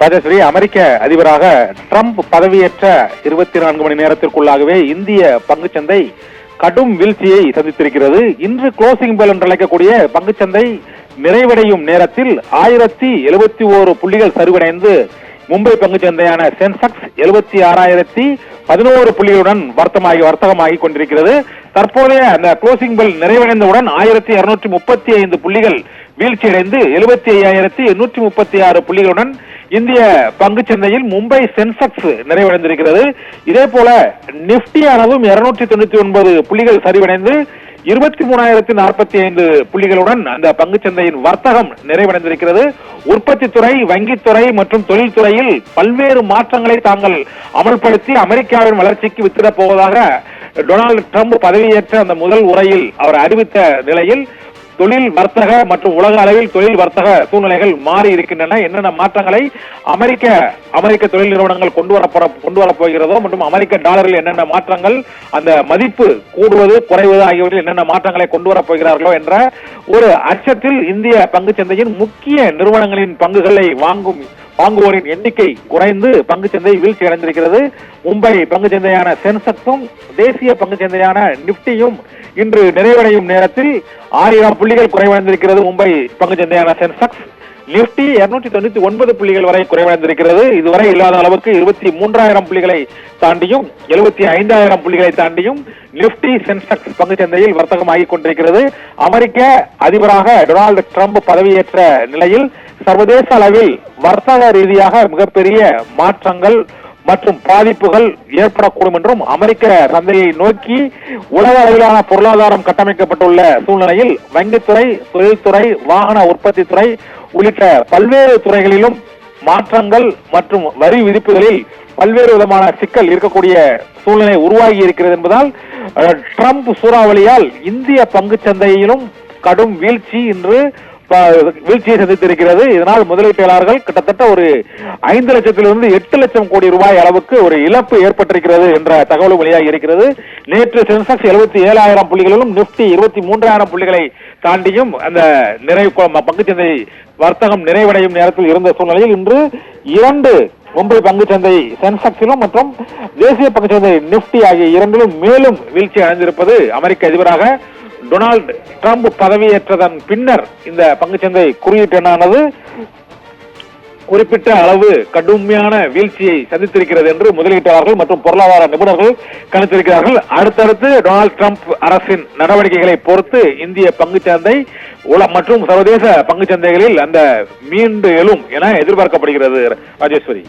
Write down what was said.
ராஜேஸ்வரி, அமெரிக்க அதிபராக ட்ரம்ப் பதவியேற்ற 24 மணி நேரத்திற்குள்ளாகவே இந்திய பங்குச்சந்தை கடும் வீழ்ச்சியை சந்தித்திருக்கிறது. இன்று க்ளோசிங் பெல் என்று அழைக்கக்கூடிய பங்குச்சந்தை நிறைவடையும் நேரத்தில் 1071 புள்ளிகள் சரிவடைந்து மும்பை பங்குச்சந்தையான சென்செக்ஸ் 76,011 புள்ளிகளுடன் வர்த்தகமாகி கொண்டிருக்கிறது. தற்போதைய அந்த க்ளோசிங் பெல் நிறைவடைந்தவுடன் 1235 புள்ளிகள் வீழ்ச்சியடைந்து 75,836 புள்ளிகளுடன் இந்திய பங்குச்சந்தையில் மும்பை சென்செக்ஸ் நிறைவடைந்திருக்கிறது. இதே போல நிப்டியானதும் 299 புள்ளிகள் சரிவடைந்து 23,045 புள்ளிகளுடன் அந்த பங்குச்சந்தையின் வர்த்தகம் நிறைவடைந்திருக்கிறது. உற்பத்தி துறை, வங்கித்துறை மற்றும் தொழில்துறையில் பல்வேறு மாற்றங்களை தாங்கள் அமல்படுத்தி அமெரிக்காவின் வளர்ச்சிக்கு வித்திடப் போவதாக டொனால்டு ட்ரம்ப் பதவியேற்ற அந்த முதல் உரையில் அவர் அறிவித்த நிலையில் தொழில் வர்த்தக மற்றும் உலக அளவில் தொழில் வர்த்தக சூழ்நிலைகள் மாறி இருக்கின்றன. என்னென்ன மாற்றங்களை அமெரிக்க தொழில் நிறுவனங்கள் கொண்டு வரப் போகிறதோ மற்றும் அமெரிக்க டாலரில் என்னென்ன மாற்றங்கள், அந்த மதிப்பு கூடுவது குறைவது ஆகியவற்றில் என்னென்ன மாற்றங்களை கொண்டு வரப் போகிறார்களோ என்ற ஒரு அச்சத்தில் இந்திய பங்குச்சந்தையின் முக்கிய நிறுவனங்களின் பங்குகளை வாங்குவோரின் எண்ணிக்கை குறைந்து பங்குச்சந்தை வீழ்ச்சி அடைந்திருக்கிறது. மும்பை பங்குச்சந்தையான சென்செக்ஸும் தேசிய பங்குச்சந்தையான நிப்டியும் இன்று நிறைவடையும் நேரத்தில் 1000 புள்ளிகள் குறைவடைந்திருக்கிறது. மும்பை பங்குச்சந்தையான சென்செக்ஸ், நிப்டி 299 புள்ளிகள் வரை குறைவடைந்திருக்கிறது. இதுவரை இல்லாத அளவுக்கு 23,000 புள்ளிகளை தாண்டியும் 75,000 புள்ளிகளை தாண்டியும் நிப்டி சென்செக்ஸ் பங்குச்சந்தையில் வர்த்தகமாகிக் கொண்டிருக்கிறது. அமெரிக்க அதிபராக டொனால்டு ட்ரம்ப் பதவியேற்ற நிலையில் சர்வதேச அளவில் வர்த்தக ரீதியாக மிகப்பெரிய மாற்றங்கள் மற்றும் பாதிப்புகள் ஏற்படக்கூடும் என்றும் அமெரிக்க சந்தையை நோக்கி உலக அளவிலான பொருளாதாரம் கட்டமைக்கப்பட்டுள்ள சூழ்நிலையில் வங்கித்துறை, தொழில்துறை, வாகன உற்பத்தி துறை உள்ளிட்ட பல்வேறு துறைகளிலும் மாற்றங்கள் மற்றும் வரி விதிப்புகளில் பல்வேறு விதமான சிக்கல் இருக்கக்கூடிய சூழ்நிலை உருவாகி இருக்கிறது என்பதால் ட்ரம்ப் சூறாவளியால் இந்திய பங்கு சந்தையிலும் கடும் வீழ்ச்சியை சந்தித்திருக்கிறது. இதனால் முதலீட்டாளர்கள் கிட்டத்தட்ட ஒரு 5 லட்சத்திலிருந்து 8 லட்சம் கோடி ரூபாய் அளவுக்கு ஒரு இழப்பு ஏற்பட்டிருக்கிறது என்ற தகவலும் வெளியாகி இருக்கிறது. நேற்று சென்செக்ஸ் 77,000 புள்ளிகளிலும் நிப்டி 23,000 புள்ளிகளை தாண்டியும் அந்த பங்குச்சந்தை வர்த்தகம் நிறைவடையும் நேரத்தில் இருந்த சூழ்நிலையில் இன்று 2 மும்பை பங்குச்சந்தை சென்செக்ஸிலும் மற்றும் தேசிய பங்குச்சந்தை நிப்டி ஆகிய இரண்டிலும் மேலும் வீழ்ச்சி அடைந்திருப்பது அமெரிக்க அதிபராக டொனால்டு ட்ரம்ப் பதவியேற்றதன் பின்னர் இந்த பங்குச்சந்தை குறியீட்டு எண்ணானது குறிப்பிட்ட அளவு கடுமையான வீழ்ச்சியை சந்தித்திருக்கிறது என்று முதலீட்டாளர்கள் மற்றும் பொருளாதார நிபுணர்கள் கணித்திருக்கிறார்கள். அடுத்தடுத்து டொனால்டு ட்ரம்ப் அரசின் நடவடிக்கைகளை பொறுத்து இந்திய பங்குச்சந்தை மற்றும் சர்வதேச பங்குச்சந்தைகளில் அந்த மீண்டு எழும் என எதிர்பார்க்கப்படுகிறது. ராஜேஸ்வரி.